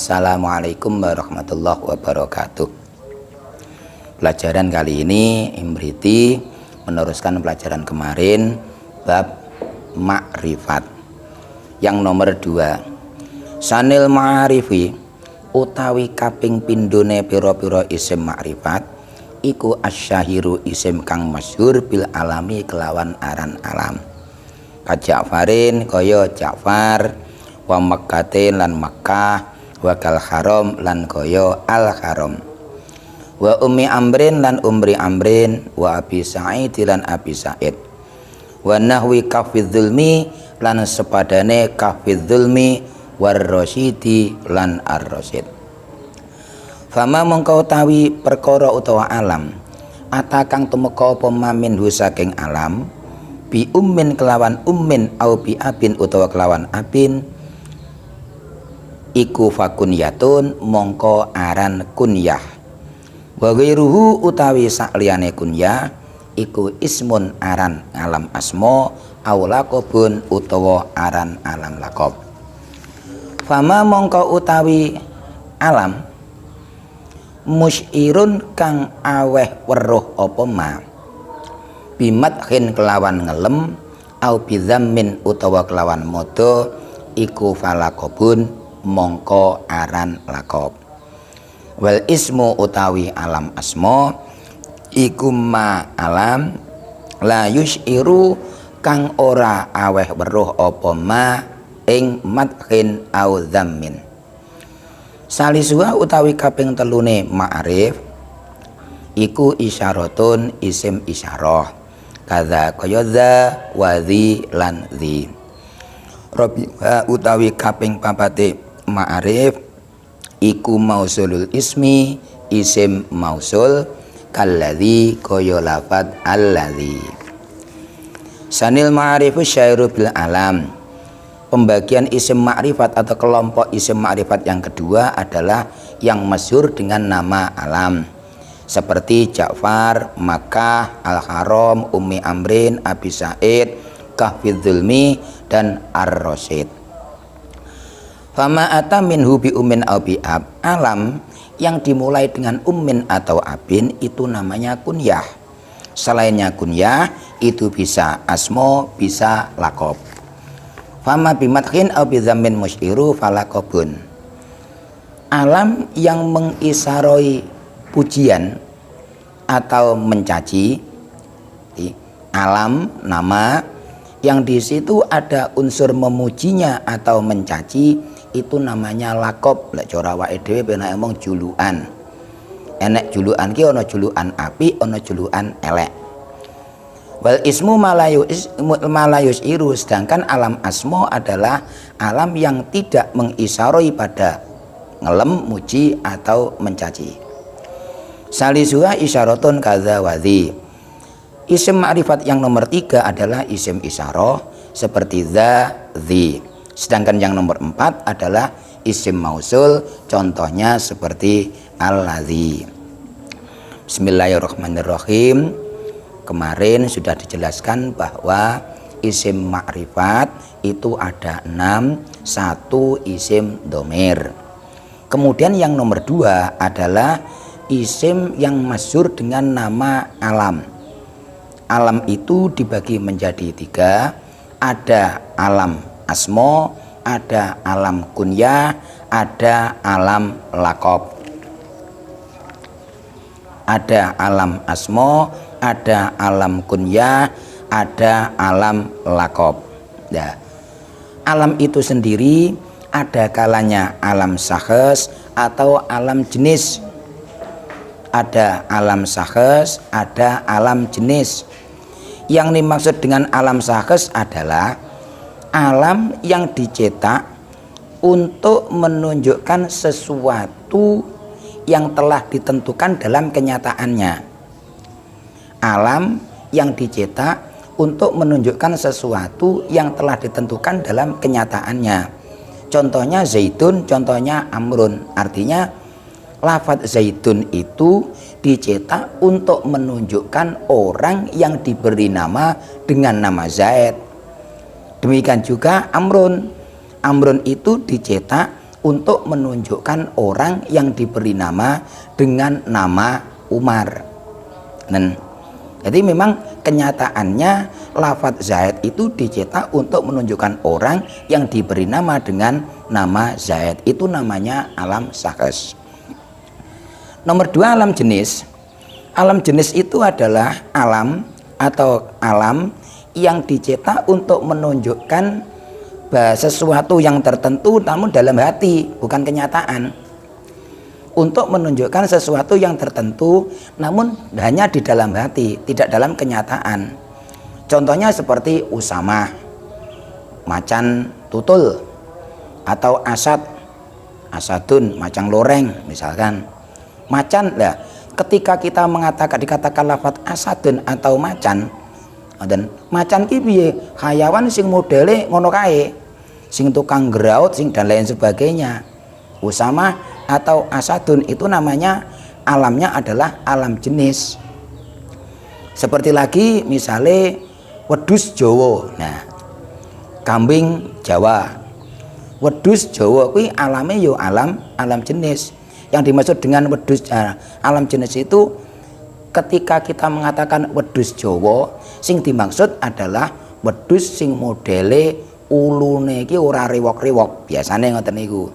Assalamualaikum warahmatullahi wabarakatuh. Pelajaran kali ini Imriti meneruskan pelajaran kemarin bab ma'rifat yang nomor 2. Sanil ma'arifi utawi kaping pindone pira-pira isim ma'rifat iku asyahiru isim kang masyhur bil alami kelawan aran alam. Ka Ja'farin kaya Ja'far, wa Makkatin lan Makkah, wa kal haram lan kaya al haram, wa ummi amrin lan umri amrin, wa abi sa'id lan abi sa'id, wa nahwi kafidz zulmi lan sepadane kafidz zulmi, war rasyidi lan ar rasyid. Fama mongko utawi perkara utawa alam atakang tumeka apa maminhu saking alam bi ummin kelawan ummin au bi abin utawa kelawan abin iku fakunyatun mongko aran kunyah, wa ghairuhu utawi sakliyane kunyah iku ismun aran alam asma au laqabun utawa aran alam laqab. Fama mongko utawi alam musyirun kang aweh weruh apa ma bimadhin kelawan ngelem au bidzammin utawa kelawan modo iku falaqabun mongko aran laqab. Wal ismu utawi alam asma iku ma alam la yusyiru kang ora aweh weruh apa ma ing madhin au dzammin. Salisuha utawi kaping telune ma'rif iku isyaratun isim isyarah kadza kaya dza wa dzi lan dzi. Rabiha utawi kaping papate ma'rif iku mausulul ismi isim mausul kalladzi kaya lafad alladzi. Sanil ma'rifu syairu bil alam. Pembagian isim ma'rifat atau kelompok isim ma'rifat yang kedua adalah yang masyhur dengan nama alam seperti Ja'far, Makkah, Al-Haram, Ummi Amrin, Abi Sa'id, Kahfidz Zulmi dan Ar-Rasyid. Fama ata minhu bi ummin au bi ab, alam yang dimulai dengan ummin atau abin itu namanya kunyah. Selainnya kunyah itu bisa asmo, bisa laqab. Fama bi madhin au bi dzammin musyiru falaqabun. Alam yang mengisaroi pujian atau mencaci, alam nama yang di situ ada unsur memujinya atau mencaci itu namanya laqab. Lek cara awake dhewe penak ngomong julukan. Enek julukan ki ana julukan apik, ana julukan elek. Wal ismu malayus iru, sedangkan alam asma adalah alam yang tidak mengisaroi pada ngelem, muji atau mencaci. Salisuha isyaratun kadza wa dzi. Isim ma'rifat yang nomor 3 adalah isim isyarah seperti dza, dzi. Sedangkan yang nomor 4 adalah isim mausul, contohnya seperti alladzi. Bismillahirrahmanirrahim. Kemarin sudah dijelaskan bahwa isim ma'rifat itu ada 6, 1 isim dhamir. Kemudian yang nomor 2 adalah isim yang masyhur dengan nama alam. Alam itu dibagi menjadi 3, ada alam asma, ada alam kunyah, ada alam laqab. Ada alam asma, ada alam kunyah, ada alam laqab. Nah, alam itu sendiri ada kalanya alam syakhs atau alam jenis. Ada alam syakhs, ada alam jenis. Yang dimaksud dengan alam syakhs adalah alam yang dicetak untuk menunjukkan sesuatu yang telah ditentukan dalam kenyataannya. Alam yang dicetak untuk menunjukkan sesuatu yang telah ditentukan dalam kenyataannya. Contohnya zaitun, contohnya amrun. Artinya lafadz zaitun itu dicetak untuk menunjukkan orang yang diberi nama dengan nama Zaid. Demikian juga amrun. Amrun itu dicetak untuk menunjukkan orang yang diberi nama dengan nama Umar. Dan jadi memang kenyataannya lafadz Zaid itu dicetak untuk menunjukkan orang yang diberi nama dengan nama Zaid. Itu namanya alam syakhs. Nomor 2, alam jenis. Alam jenis itu adalah alam atau alam yang dicetak untuk menunjukkan sesuatu yang tertentu namun dalam hati, bukan kenyataan. Untuk menunjukkan sesuatu yang tertentu namun hanya di dalam hati, tidak dalam kenyataan. Contohnya seperti Usamah, macan tutul, atau asad, asadun, macan loreng misalkan. Macan lah, ketika kita dikatakan lafadz asadun atau macan, dan macan ki piye? Hayawan sing modele ngono kae, sing tukang graut, sing dan lain sebagainya. Usamah atau asadun itu namanya alamnya adalah alam jenis. Seperti lagi misalnya wedhus Jawa. Nah, kambing Jawa. Wedhus Jawa kuwi alame yo alam jenis. Yang dimaksud dengan wedhus alam jenis itu ketika kita mengatakan wedhus Jawa, sing dimaksud adalah wedhus sing modele ulune iki ora riwok-riwok. Biasane ngoten niku.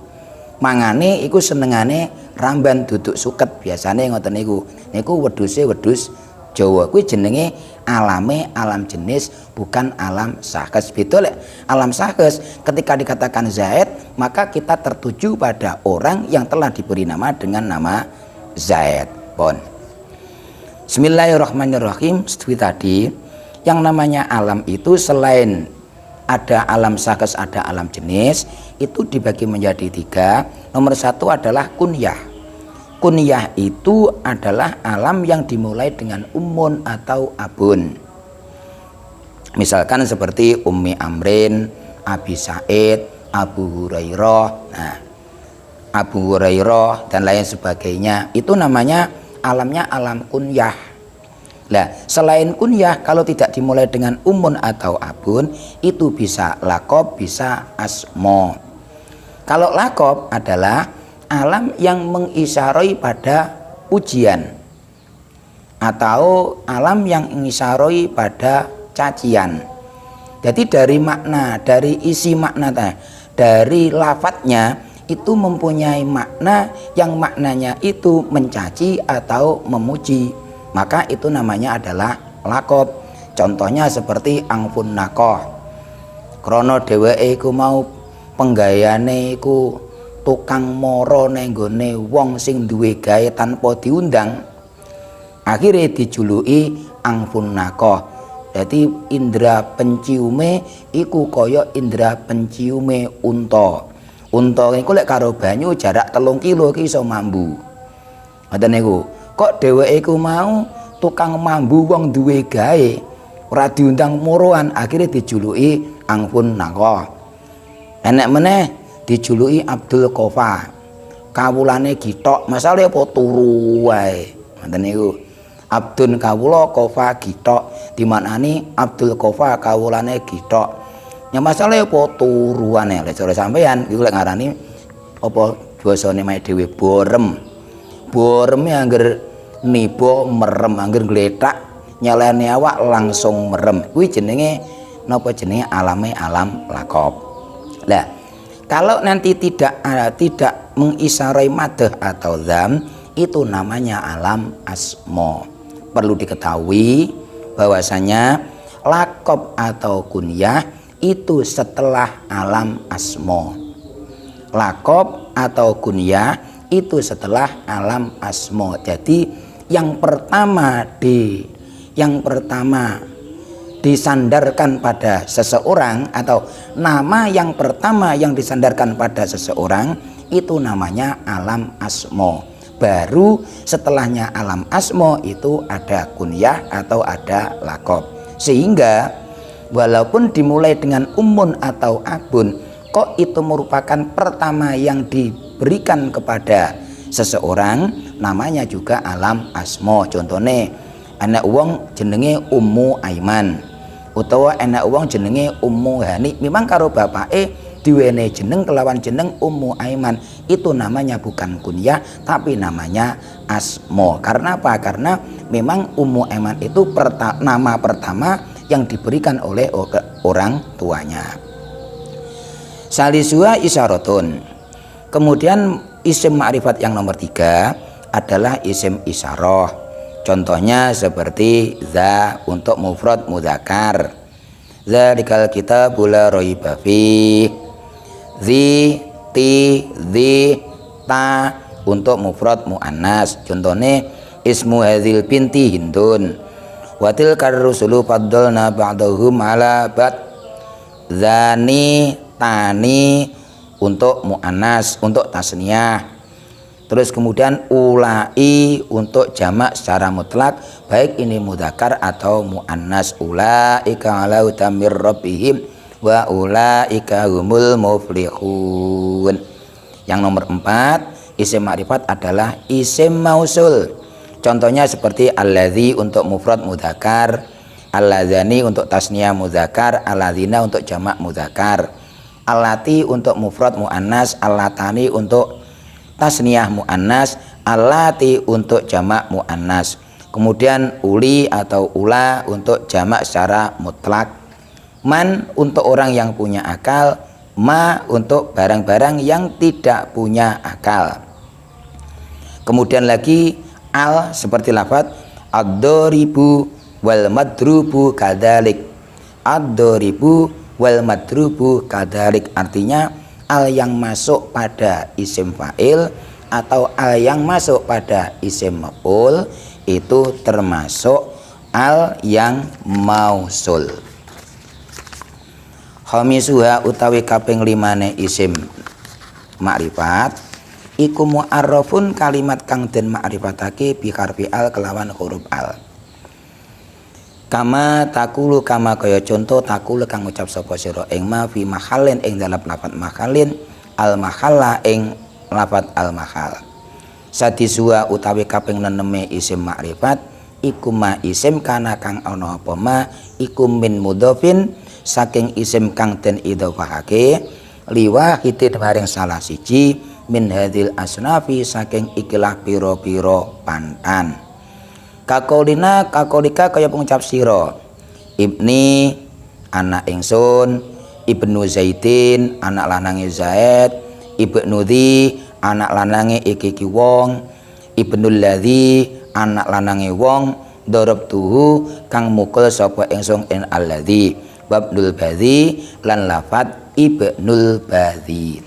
Mangane iku senengane ramban duduk suket, biasane ngoten niku. Niku wedhuse wedhus Jawa. Kuwi jenenge alame alam jenis, bukan alam syakhs. Beda lek alam syakhs ketika dikatakan Zaid, maka kita tertuju pada orang yang telah diberi nama dengan nama Zaid. Pon. Bismillahirrahmanirrahim. Seperti tadi, yang namanya alam itu selain ada alam syakhs, ada alam jenis, itu dibagi menjadi 3. Nomor 1 adalah kunyah. Kunyah itu adalah alam yang dimulai dengan umun atau abun. Misalkan seperti Ummi Amrin, Abi Said, Abu Hurairah. Nah, Abu Hurairah dan lain sebagainya, itu namanya alamnya alam kunyah. Nah, selain kunyah, kalau tidak dimulai dengan umun atau abun, itu bisa lakob, bisa asmo. Kalau lakob adalah alam yang mengisyarai pada pujian, atau alam yang mengisyarai pada cacian. Jadi dari makna, dari isi makna, dari lafadznya itu mempunyai makna yang maknanya itu mencaci atau memuji, maka itu namanya adalah lakob. Contohnya seperti angfun nakoh, krono dheweke iku mau penggayane iku tukang moro nenggone wong sing duwe gawe tanpa diundang, akhirnya dijuluki angfun nakoh. Jadi indra penciume iku kaya indra penciume unta. Unta iku lek karo banyu jarak 3 kilo ki iso mambu. Ngoten niku. Kok dheweke iku mau tukang mambu wong duwe gawe, ora diundang moroan, akhirnya dijuluki angfun nakoh. Enek meneh dijuluki Abdul Qofa, kawulane gitok, masalahe apa turu wae. Ngoten niku. Abdun kawula Qofa gitok, dimaknani Abdul Qofa kawulane gitok. Ya masalahe apa turuane, lek cara sampean iku lek ngarani apa basane mae dhewe borem. Boreme angger niba merem, angger gletak nyeleni awak langsung merem. Kuwi jenenge napa jenenge alame alam lakob. Lah, kalau nanti tidak mengisyarai madah atau dzam, itu namanya alam asma. Perlu diketahui bahwasanya lakob atau kunyah itu setelah alam asma. Lakob atau kunyah itu setelah alam asma. Jadi yang pertama disandarkan pada seseorang, atau nama yang pertama yang disandarkan pada seseorang itu namanya alam asma. Baru setelahnya alam asma itu ada kunyah atau ada lakob. Sehingga walaupun dimulai dengan umun atau abun, kok itu merupakan pertama yang diberikan kepada seseorang, namanya juga alam asma. Contohnya anak wong jenenge Ummu Aiman, utawa anak wong jenenge Ummu Hani, memang karo bapake diwene jeneng kelawan jeneng Ummu Aiman, itu namanya bukan kunyah tapi namanya asmo. Karena apa? Karena memang Ummu Aiman itu nama pertama yang diberikan oleh orang tuanya. Salisuha isyaratun. Kemudian isim ma'rifat yang nomor 3 adalah isim isyarah. Contohnya seperti za untuk mufrad mudzakkar, zalikal kitabul la raiba fi, zi, ti, zi, ta untuk mufrad muannas. Contohnya ismu hadzil binti Hindun, wa tilkar rusulu faddalna ba'dahum ala ba'd, zani, tani untuk muannas untuk tasniyah. Terus kemudian ulai untuk jamak secara mutlak, baik ini mudzakkar atau muannas. Ulaika ala hudan mir rabbihim wa ulaika humul muflihun. Yang nomor 4 isim ma'rifat adalah isim mausul. Contohnya seperti alladzi untuk mufrad mudzakkar, alladzani untuk tasniyah mudzakkar, alladzina untuk jamak mudzakkar, allati untuk mufrad muannas, allatani untuk tasniyah muannas, allati untuk jamak muannas. Kemudian uli atau ula untuk jamak secara mutlak, man untuk orang yang punya akal, ma untuk barang-barang yang tidak punya akal. Kemudian lagi al seperti lafaz ad-daribu wal madrubu kadzalik. Ad-daribu wal madrubu kadzalik artinya al yang masuk pada isim fa'il atau al yang masuk pada isim maf'ul itu termasuk al yang mausul. Khamisuha utawi kaping 5 isim ma'rifat iku mu'arrafun kalimat kang den ma'rifatake bi harfi al kelawan huruf al. Kama takulu kama kaya contoh takulu kang ucap sapa sira ing ma fi mahallin ing dalam lafat mahallin al mahalla ing lafat al mahal. Sadisua utawi kaping 6 isim makrifat iku ma isim kana kang ana apa ma iku min mudhofin saking isim kang den idhofahake liwahidin maring salah siji min hadil asnafi saking ikilah piro-piro pantan. Kakolina kakolika kaya pengucap sira ibni anak ingsun, ibnu Zaidin anak lanange Zaid, ibnu Dhi anak lanange iki wong, ibnul ladzi anak lanange wong, darabtuhu kang mukul sapa ingsun in alladzi babdul badzi lan lafat ibnul badzi.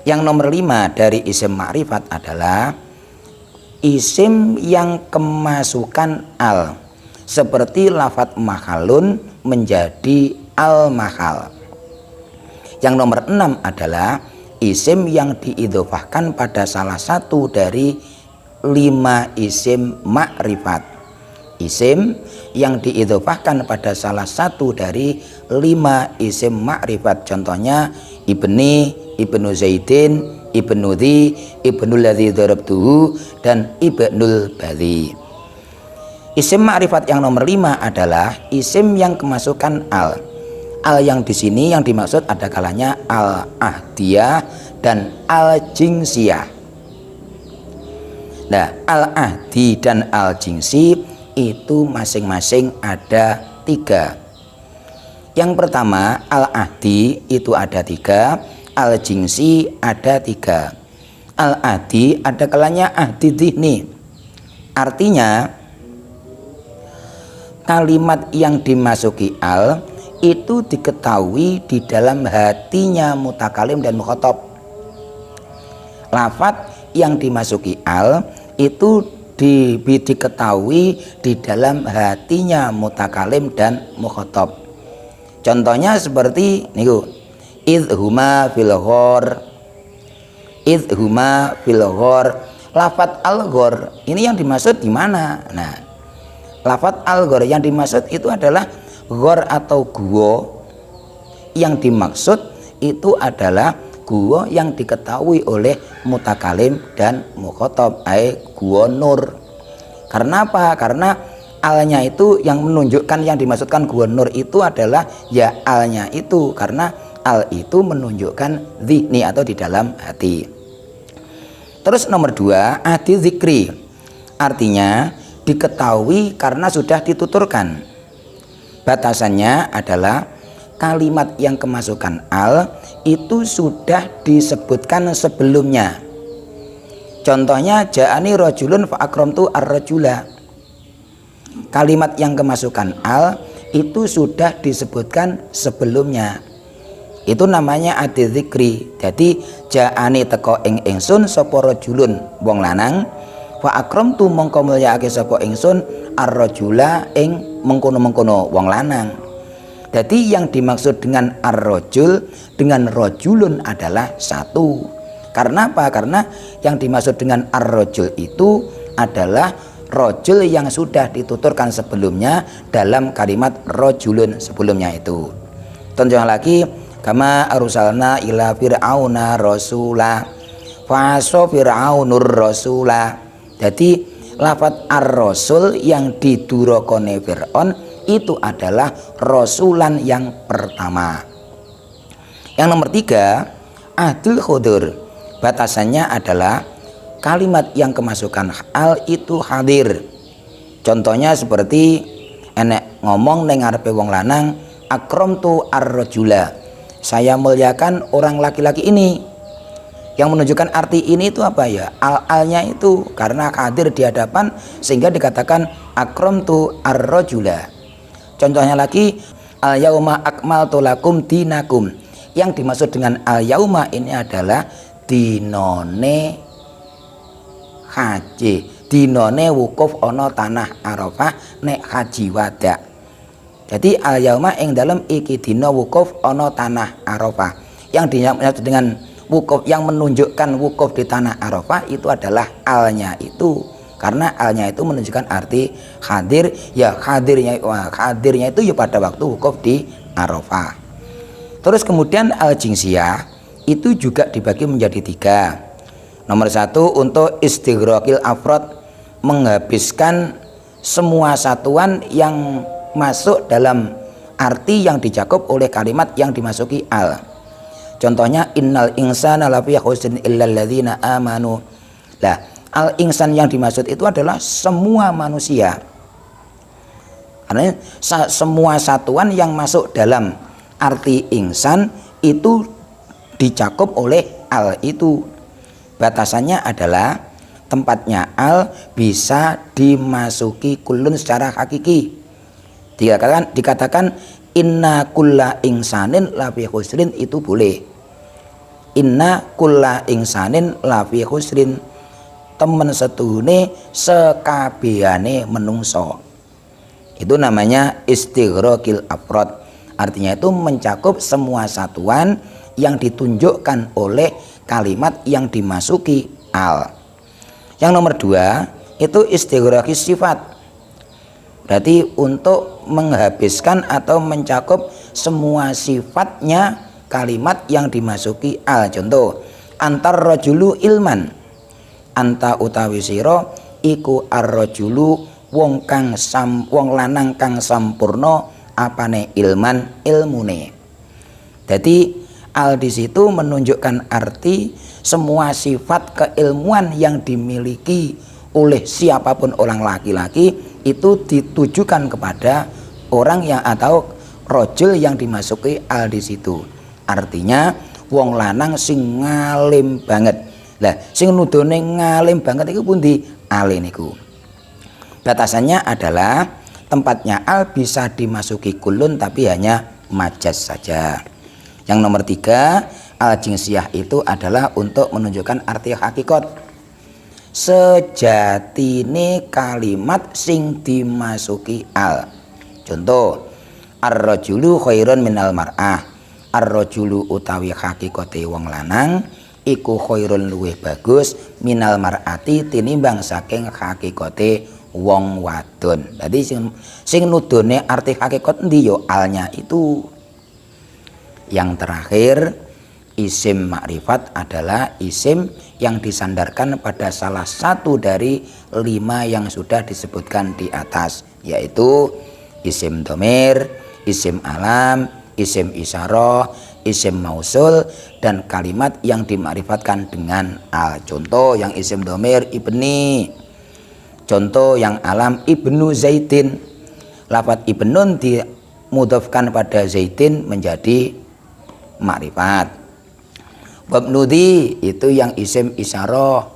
Yang nomor 5 dari isim ma'rifat adalah isim yang kemasukan al, seperti lafat mahalun menjadi al mahal. Yang nomor 6 adalah isim yang diidhofahkan pada salah satu dari 5 isim ma'rifat. Isim yang diidhofahkan pada salah satu dari 5 isim ma'rifat, contohnya ibni, ibnu Zaidin, ibnu Dhi, ibnul ladzi darabtuhu dan ibnul badzi. Isim ma'rifat yang nomor 5 adalah isim yang kemasukan al. Al yang di sini yang dimaksud ada kalanya al ahdiyah dan al jinsiyah. Nah, al ahdi dan al jinsi itu masing-masing ada 3. Yang pertama al ahdi itu ada 3, al jinsi ada 3. Al ahdi ada kalanya ahdi dhihni, artinya kalimat yang dimasuki al itu diketahui di dalam hatinya mutakalim dan mukhatab. Lafaz yang dimasuki al itu diketahui di dalam hatinya mutakalim dan mukhatab. Contohnya seperti niku, idhuma fil ghor, idhuma fil ghor. Lafaz al-ghor ini yang dimaksud di mana? Nah, lafaz al-ghor yang dimaksud itu adalah ghor atau gua. Yang dimaksud itu adalah gua yang diketahui oleh mutakalim dan mukhatab, gua nur. Karena apa? Karena alnya itu yang menunjukkan yang dimaksudkan gua nur itu adalah ya alnya itu, karena al itu menunjukkan dzihni atau di dalam hati. Terus nomor 2, adi zikri, artinya diketahui karena sudah dituturkan. Batasannya adalah kalimat yang kemasukan al itu sudah disebutkan sebelumnya. Contohnya ja'ani rajulun fa akramtu ar-rajula. Kalimat yang kemasukan al itu sudah disebutkan sebelumnya. Itu namanya adi zikri. Jadi ja'ani teko ing ingsun sapa rajulun wong lanang, fa akramtu mongko mulyaake sapa ingsun ar-rajula ing mengkono-mengkono wong lanang. Jadi yang dimaksud dengan ar-rajul dengan rajulun adalah satu. Karena apa? Karena yang dimaksud dengan ar-rajul itu adalah rajul yang sudah dituturkan sebelumnya dalam kalimat rajulun sebelumnya itu. Contoh lagi, kama arsalna ila fir'auna rasula fa fir'aunur rasula. Jadi lafaz ar-rasul yang didurokone Fir'aun itu adalah rasulan yang pertama. Yang nomor 3, adil khudur. Batasannya adalah kalimat yang kemasukan al itu hadir. Contohnya seperti enek ngomong neng ngarepe wong lanang, akramtu ar-rajula, saya muliakan orang laki-laki ini. Yang menunjukkan arti ini itu apa ya? Al-alnya itu karena hadir di hadapan sehingga dikatakan akramtu ar-rajula. Contohnya lagi, al-yauma akmaltu lakum dinakum. Yang dimaksud dengan al-yauma ini adalah dinone haji, dinone wukuf ono tanah Arafah nek haji wada. Jadi al-yauma ing dalam iki dina wukuf ono tanah Arafah. Yang dimaksud dengan wukuf yang menunjukkan wukuf di tanah Arafah itu adalah alnya itu. Karena alnya itu menunjukkan arti hadir, ya hadirnya itu ya pada waktu wukuf di Arafah. Terus kemudian al-jinsiyah itu juga dibagi menjadi 3. Nomor 1 untuk istighraqil afrad, menghabiskan semua satuan yang masuk dalam arti yang dicakup oleh kalimat yang dimasuki al. Contohnya innal insana lafi khusrin illal ladzina amanu. Lah, al-insan yang dimaksud itu adalah semua manusia. Karena semua satuan yang masuk dalam arti insan itu dicakup oleh al itu. Batasannya adalah tempatnya al bisa dimasuki kullun secara hakiki. Dikatakan inna kulla insanin lafi khusrin itu boleh. Inna kulla insanin lafi khusrin, temen setuhune sekabehane menungso. Itu namanya istighraqil afrad. Artinya itu mencakup semua satuan yang ditunjukkan oleh kalimat yang dimasuki al. Yang nomor 2 itu istighraqis sifat. Berarti untuk menghabiskan atau mencakup semua sifatnya kalimat yang dimasuki al. Contoh, antar rajulu ilman, anta utawi sira iku ar-rajulu wong lanang kang sampurna apane ilman ilmune. Jadi al di situ menunjukkan arti semua sifat keilmuan yang dimiliki oleh siapapun orang laki-laki itu ditujukan kepada orang yang atau rajul yang dimasuki al di situ. Artinya wong lanang sing ngalim banget. Lah sing nudone ngalim banget iku pundi? Ale niku. Batasannya adalah tempatnya al bisa dimasuki kulun tapi hanya majaz saja. Yang nomor 3, al-jinsiyah itu adalah untuk menunjukkan arti hakikat. Sejatine kalimat sing dimasuki al. Contoh, ar-rajulu khairun minal mar'ah. Ar-rajulu utawi hakikate wong lanang iku khairun luwih bagus minal mar'ati tinimbang saking hakikate wong wadon. Jadi sing nudone arti hakikat endi yo alnya itu. Yang terakhir, isim makrifat adalah isim yang disandarkan pada salah satu dari 5 yang sudah disebutkan di atas, yaitu isim dhamir, isim alam, isim isyarah, isim mausul dan kalimat yang dima'rifatkan dengan al. Contoh yang isim domir ibni, contoh yang alam ibnu Zaidin. Lafadz ibnun dimudhofkan pada Zaidin menjadi ma'rifat. Wabnudi itu yang isim isyarah.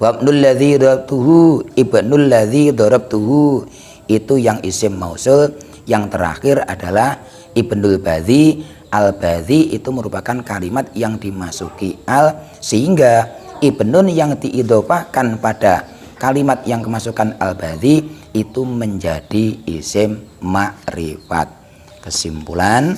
Wabnul ladzi darabtuhu, ibnul ladzi darabtuhu itu yang isim mausul. Yang terakhir adalah ibnul badhi. Al badhi itu merupakan kalimat yang dimasuki al, sehingga ibnun yang diidhofahkan pada kalimat yang kemasukan al badhi itu menjadi isim ma'rifat. Kesimpulan,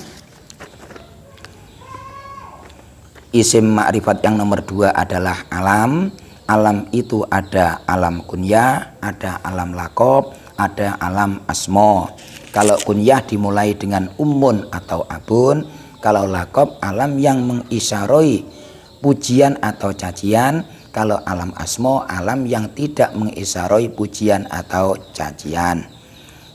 isim ma'rifat yang nomor 2 adalah alam. Alam itu ada alam kunyah, ada alam lakob, ada alam asmo. Kalau kunyah dimulai dengan ummun atau abun. Kalau lakob alam yang mengisyaroi pujian atau cacian. Kalau alam asmo alam yang tidak mengisyaroi pujian atau cacian.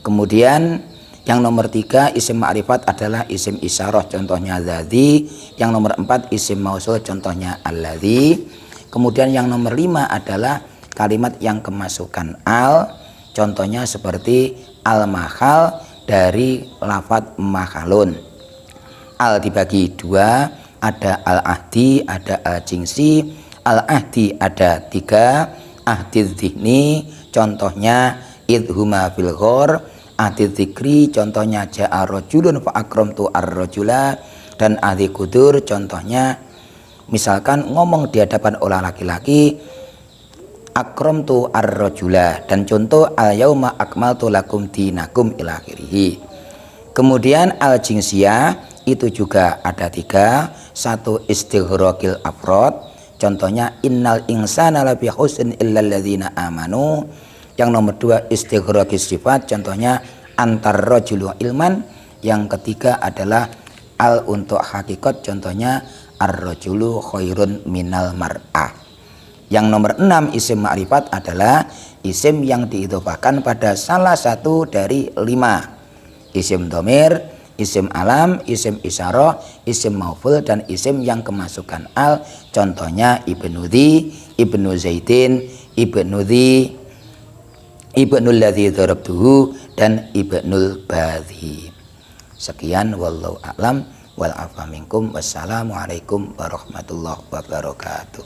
Kemudian yang nomor 3 isim ma'rifat adalah isim isyarah, contohnya dzadzi. Yang nomor 4 isim mausul, contohnya alladzi. Kemudian yang nomor 5 adalah kalimat yang kemasukan al, contohnya seperti al-mahal dari lafadz mahalun. Al dibagi 2, ada al-ahdi, ada al-jingsi. Al-ahdi ada 3, ahdi dzihni, contohnya idhuma fil ghor. Ahdi dzikri, contohnya ja'a rajulun fa akramtu ar-rajula. Dan ahdi kudur, contohnya misalkan ngomong di hadapan orang laki-laki, akramtu ar-rajula, dan contoh al-yauma akmaltu lakum dinakum ila akhirih. Kemudian al-jinsiyah itu juga ada 3, 1 istighraqil afrad, contohnya innal insana lafi khusrin illal ladzina amanu. Yang nomor 2 istighraqis sifat, contohnya antar rajulu ilman. Yang ketiga adalah al untuk hakikat, contohnya ar-rajulu khairun minal mar'ah. Yang nomor 6 isim ma'rifat adalah isim yang diidhofahkan pada salah satu dari 5. Isim domir, isim alam, isim isyarah, isim mauful, dan isim yang kemasukan al. Contohnya ibnu dzi, ibnu zaidin, ibnu dzi, ibnul ladzi darabtuhu, dan ibnul badhi. Sekian wallahu a'lam wal afa minkum. Wassalamualaikum warahmatullahi wabarakatuh.